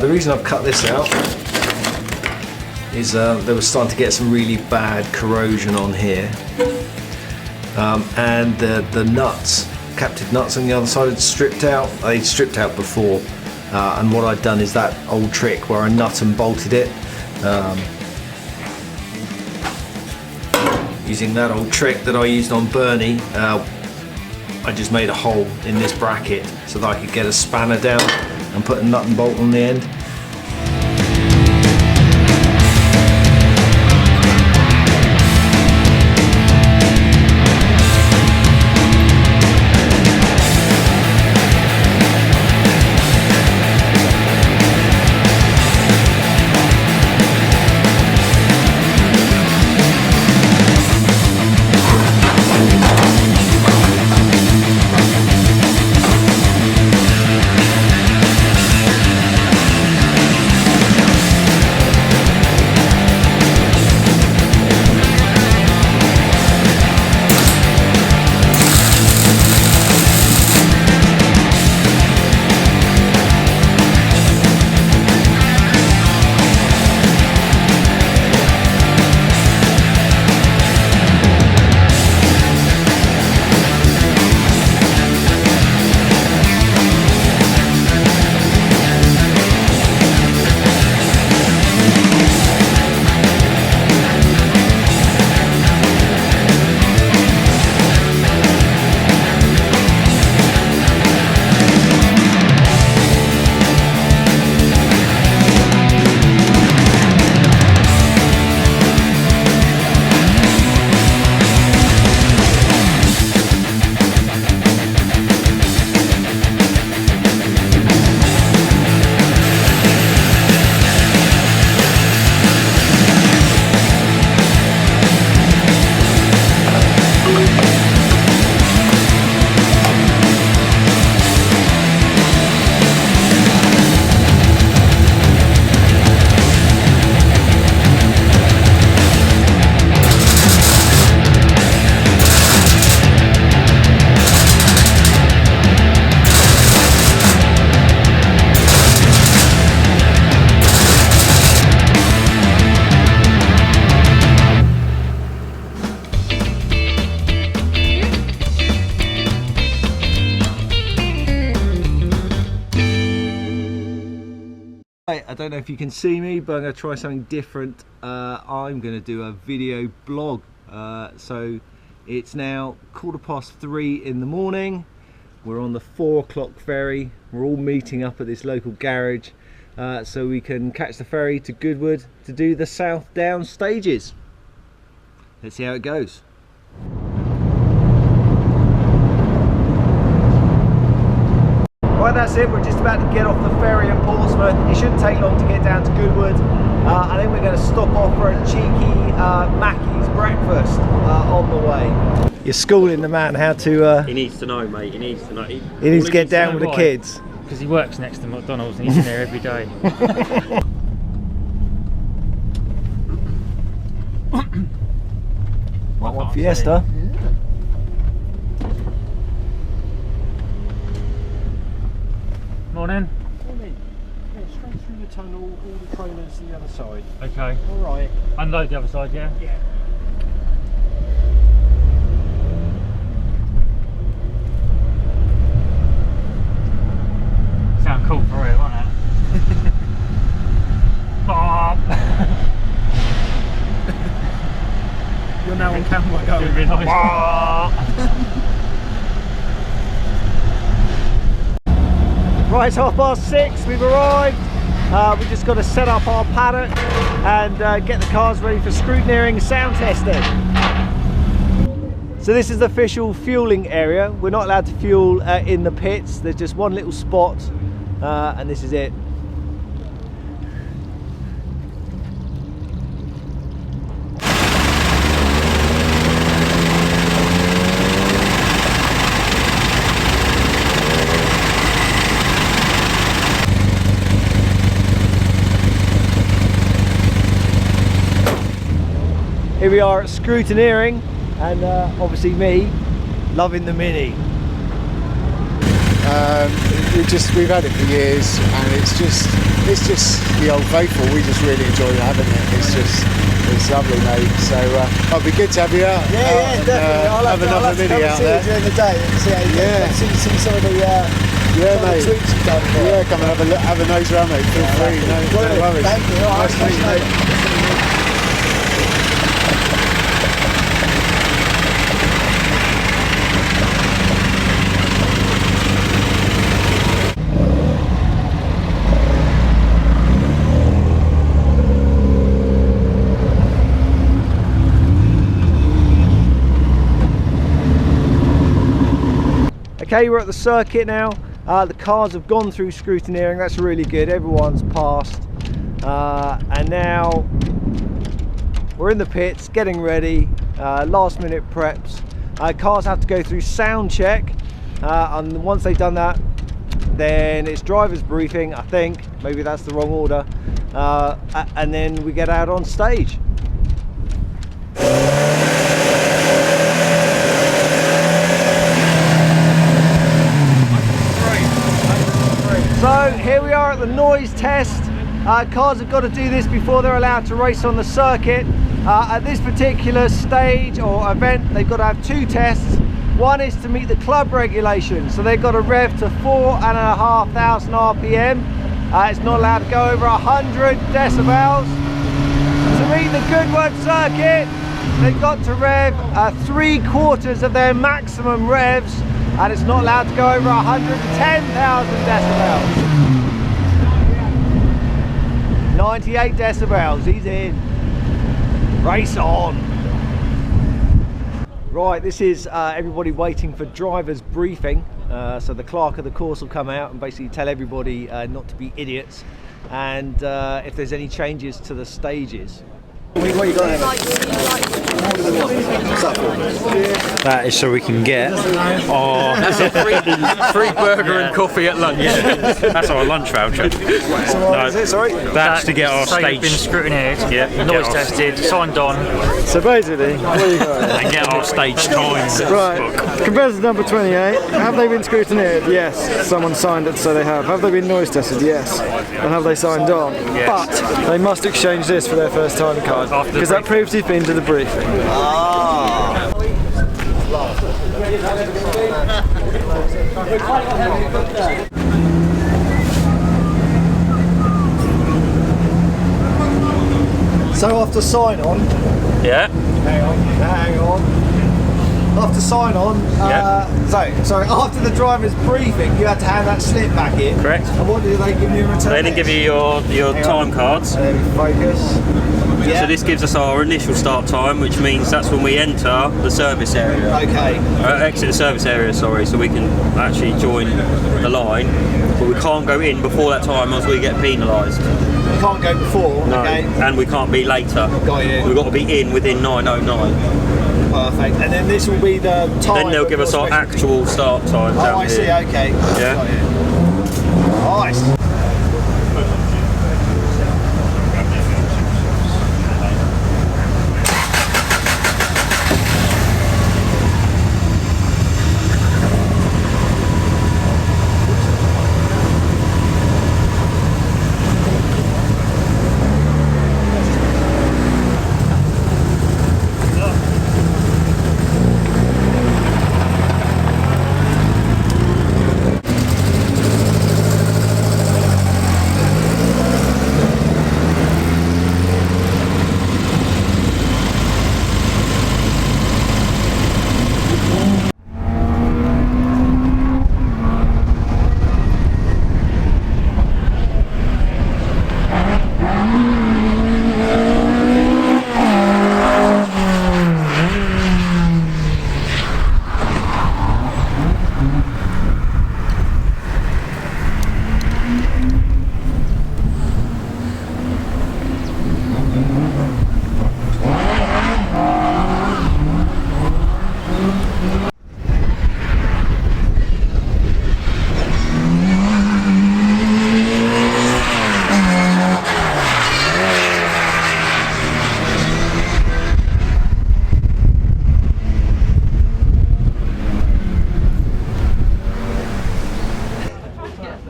The reason I've cut this out is they were starting to get some really bad corrosion on here, and the nuts, captive nuts on the other side had stripped out. They'd stripped out before, and what I'd done is that old trick where I nut and bolted it. Using that old trick that I used on Bernie, I just made a hole in this bracket so that I could get a spanner down and put a nut and bolt on the end. I don't know if you can see me, but I'm going to try something different. I'm going to do a video blog. So it's now 3:15 in the morning. We're on the 4 o'clock ferry. We're all meeting up at this local garage so we can catch the ferry to Goodwood to do the Southdowns Stages. Let's see how it goes. Right, that's it. We're just about to get off the ferry in Portsmouth. It shouldn't take long to get down to Goodwood. I think we're going to stop off for a cheeky Mackey's breakfast on the way. You're schooling the man how to... He needs to know, mate. He needs to know. He needs to get down with the kids. Because he works next to McDonald's and he's in there every day. Might want Fiesta. Morning. Morning. Yeah, straight through the tunnel, all the trailers to the other side. Okay. Alright. Unload the other side, yeah? Yeah. Sound cool for it, won't it? Bob! You're now on camera going. It'd be nice. Right, it's 6:30, we've arrived. We've just got to set up our paddock and get the cars ready for scrutineering and sound testing. So this is the official fueling area. We're not allowed to fuel in the pits. There's just one little spot and this is it. Here we are at Scrutineering, and obviously me loving the Mini. We've had it for years, and it's just the old faithful. We just really enjoy having it. It's lovely, mate. So it'll be good to have you out. Yeah, definitely. I'll have another video out there during the day and see how you get. See some of the mate. tweets you've done. Yeah, come and have a nose around, mate. Feel free. No worries. Thank you. All right, nice to meet you, mate. Okay, we're at the circuit now. The cars have gone through scrutineering. That's really good. Everyone's passed. And now we're in the pits, getting ready. Last minute preps. Cars have to go through sound check. And once they've done that, then it's driver's briefing, I think. Maybe that's the wrong order. And then we get out on stage. So here we are at the noise test. Cars have got to do this before they're allowed to race on the circuit. At this particular stage or event, they've got to have two tests. One is to meet the club regulations, so they've got to rev to 4,500 RPM. It's not allowed to go over 100 decibels. To meet the Goodwood circuit, they've got to rev 3/4 of their maximum revs, and it's not allowed to go over 110,000 decibels. 98 decibels, he's in. Race on. Right, this is everybody waiting for driver's briefing. So the clerk of the course will come out and basically tell everybody not to be idiots, and if there's any changes to the stages. What you got there? That is so we can get that's a free burger and coffee at lunch. Yeah. That's our lunch voucher. So what is it? Sorry? That's to get our stage. Been scrutineered, noise tested, signed on. So basically, what do you got? And get our stage time. Right. Compared to number 28, have they been scrutineered? Yes. Someone signed it, so they have. Have they been noise tested? Yes. And have they signed on? Yes. But they must exchange this for their first time card, because that proves he's been to the briefing. So after sign on, Yeah. hang on. After sign on, sorry, after the driver's briefing, you had to hand that slip back in. Correct. And what did they give you in return? They didn't give you your time cards. There we focus. So this gives us our initial start time, which means that's when we enter the service area. Okay. Exit the service area, sorry, so we can actually join the line. But we can't go in before that time, else we get penalised. You can't go before. No. Okay. And we can't be later. Got you. We've got to be in within 9:09. Perfect. And then this will be the time. Then they'll give us our actual start time. Oh, down I see. here. Okay. Yeah. Got you. Nice.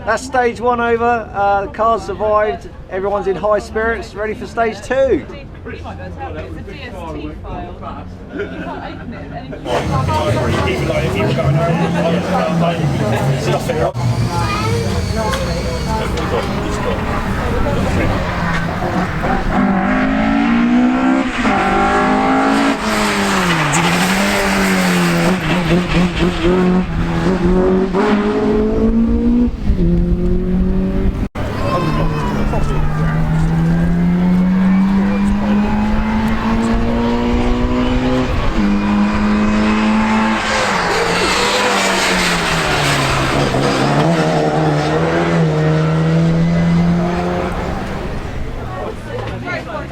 That's stage 1 over. The car's survived. Everyone's in high spirits, ready for stage 2. You might be able to help me. It's a DST file. You can't open it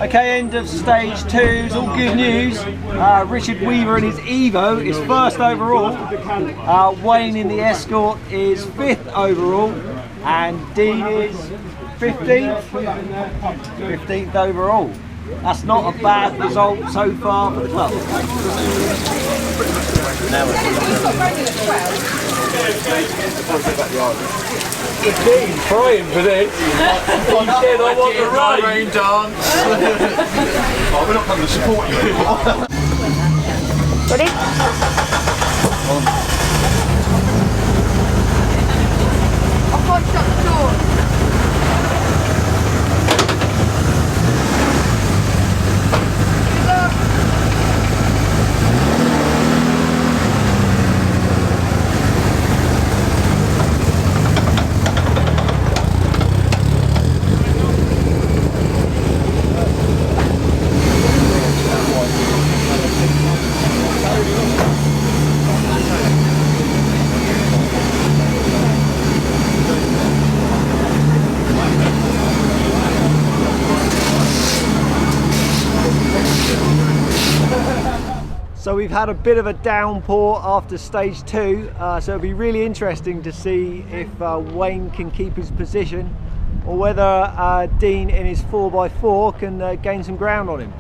Okay, end of stage 2, it's all good news. Richard Weaver in his Evo is 1st overall. Wayne in the Escort is 5th overall. And Dean is 15th. 15th overall. That's not a bad result so far for the club. Dean crying for this. He said I want the rain dance. Oh, we're not coming to support you anymore. Ready? I can't shut the door. So we've had a bit of a downpour after stage 2, so it'll be really interesting to see if Wayne can keep his position or whether Dean in his 4x4 can gain some ground on him.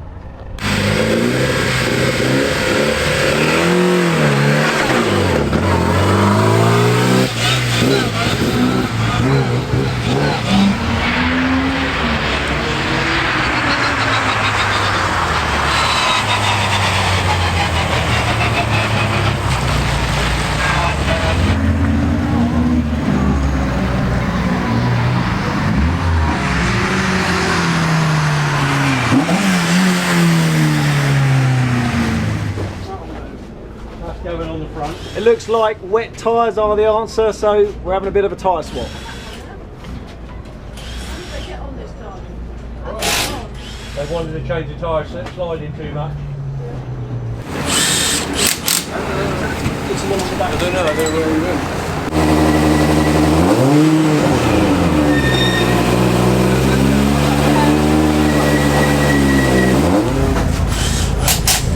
It looks like wet tyres are the answer, so we're having a bit of a tyre swap. They wanted to change the tyre, sliding too much. I don't know where we went.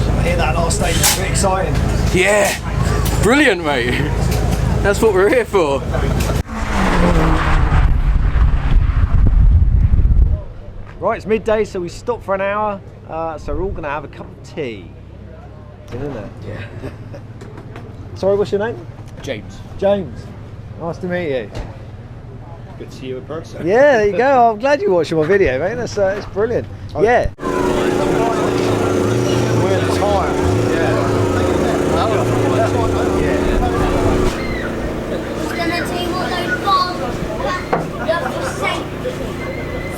I hear that last stage, it's pretty exciting. Yeah, brilliant, mate. That's what we're here for. Right, it's midday, so we stopped for an hour. So we're all going to have a cup of tea. Isn't it? Yeah. Sorry, what's your name? James. James. Nice to meet you. Good to see you in person. Yeah, there you go. I'm glad you're watching my video, mate. That's it's brilliant. Yeah. We're the tyre.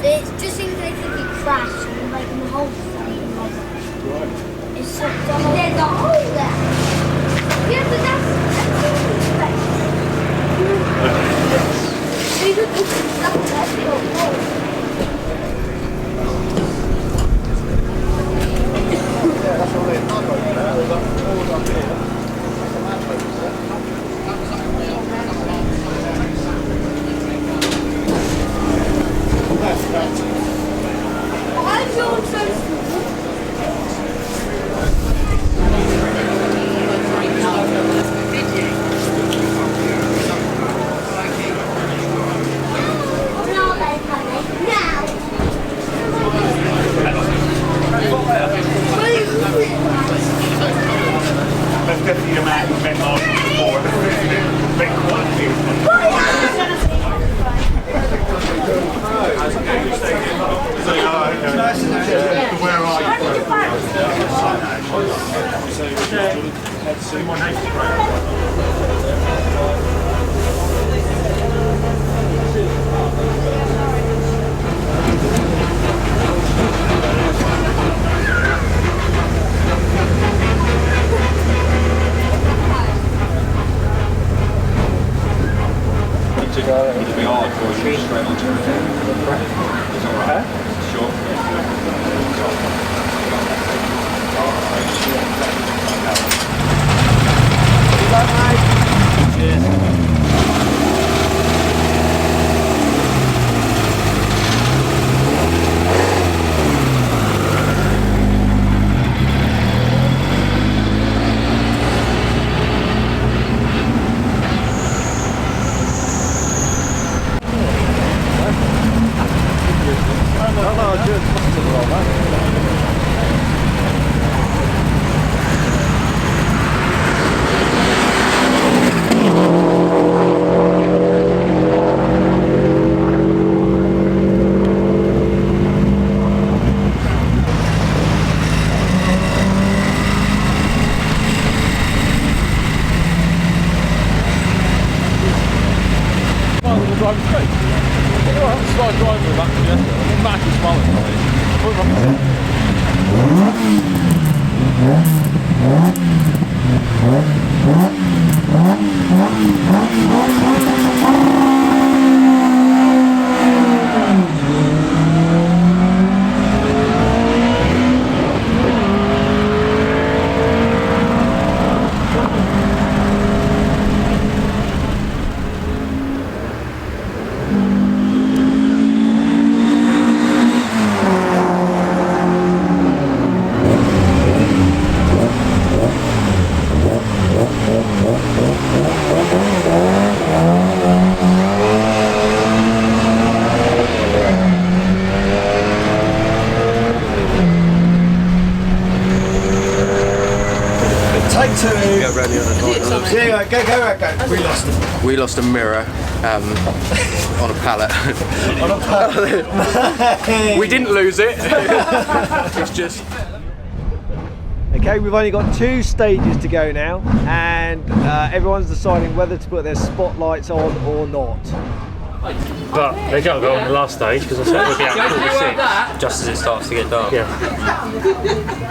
It's just in case if you crash, you're making the whole thing. It's so dumb. There's a hole there. Yeah, but that's It'll be hard for you straight onto the It's alright. Sure. We lost a mirror on a pallet. On a pallet. We didn't lose it. It's just. Okay, we've only got 2 stages to go now, and everyone's deciding whether to put their spotlights on or not. But they don't go on the last stage because I said we'll be out 46 just as it starts to get dark. Yeah.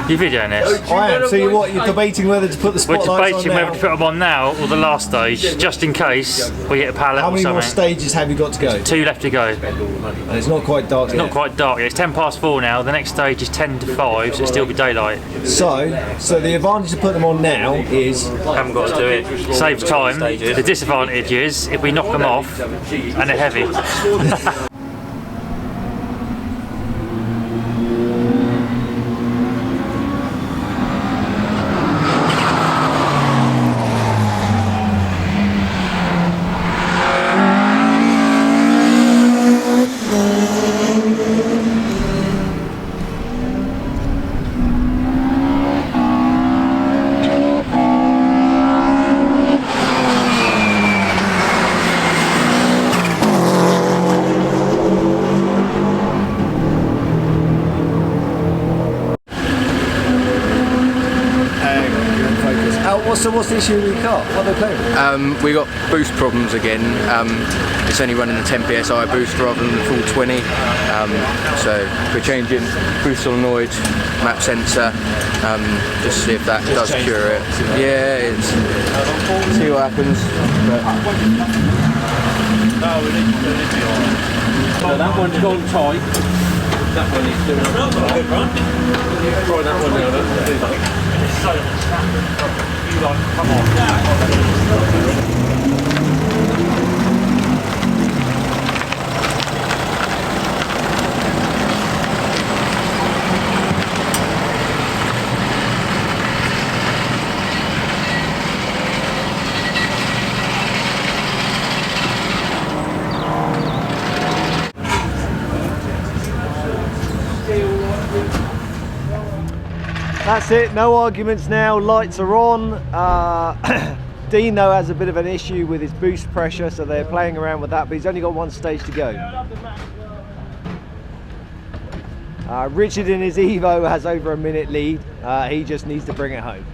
You videoing this? I am. So you're debating whether to put the spotlights on now? We're debating whether to put them on now or the last stage, just in case we hit a pallet or something. How many more stages have you got to go? 2 left to go. And it's not quite dark yet. It's not quite dark yet. It's 10:04 now. The next stage is 10 to 5, so it'll still be daylight. So the advantage to put them on now is haven't got to do it. Saves time. The disadvantage is if we knock them off and they're heavy. So what's the issue with your car? What are they playing? We got boost problems again. It's only running the 10 psi boost rather than the full 20. So we're changing boost solenoid, map sensor, just to see if that does cure it. Yeah, see what happens. So that one's gone tight. That one is doing good run. Try that one now. Come on. That's it, no arguments now, lights are on. Dean though has a bit of an issue with his boost pressure, so they're playing around with that, but he's only got one stage to go. Richard in his Evo has over a minute lead. He just needs to bring it home.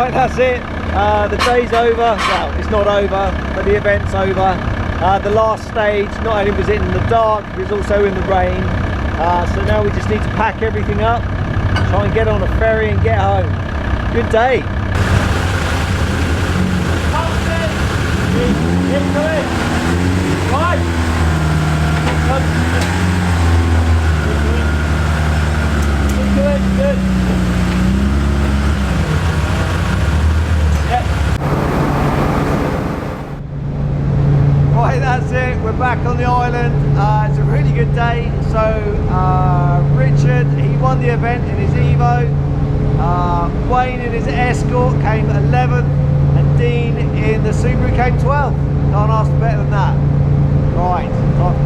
That's it, the day's over. Well, it's not over, but the event's over. The last stage, not only was it in the dark, it was also in the rain. So now we just need to pack everything up, try and get on a ferry and get home. Good day. Good. Right, that's it. We're back on the island. It's a really good day. So Richard, he won the event in his Evo. Wayne in his Escort came 11th, and Dean in the Subaru came 12th. Can't ask for better than that. Right, time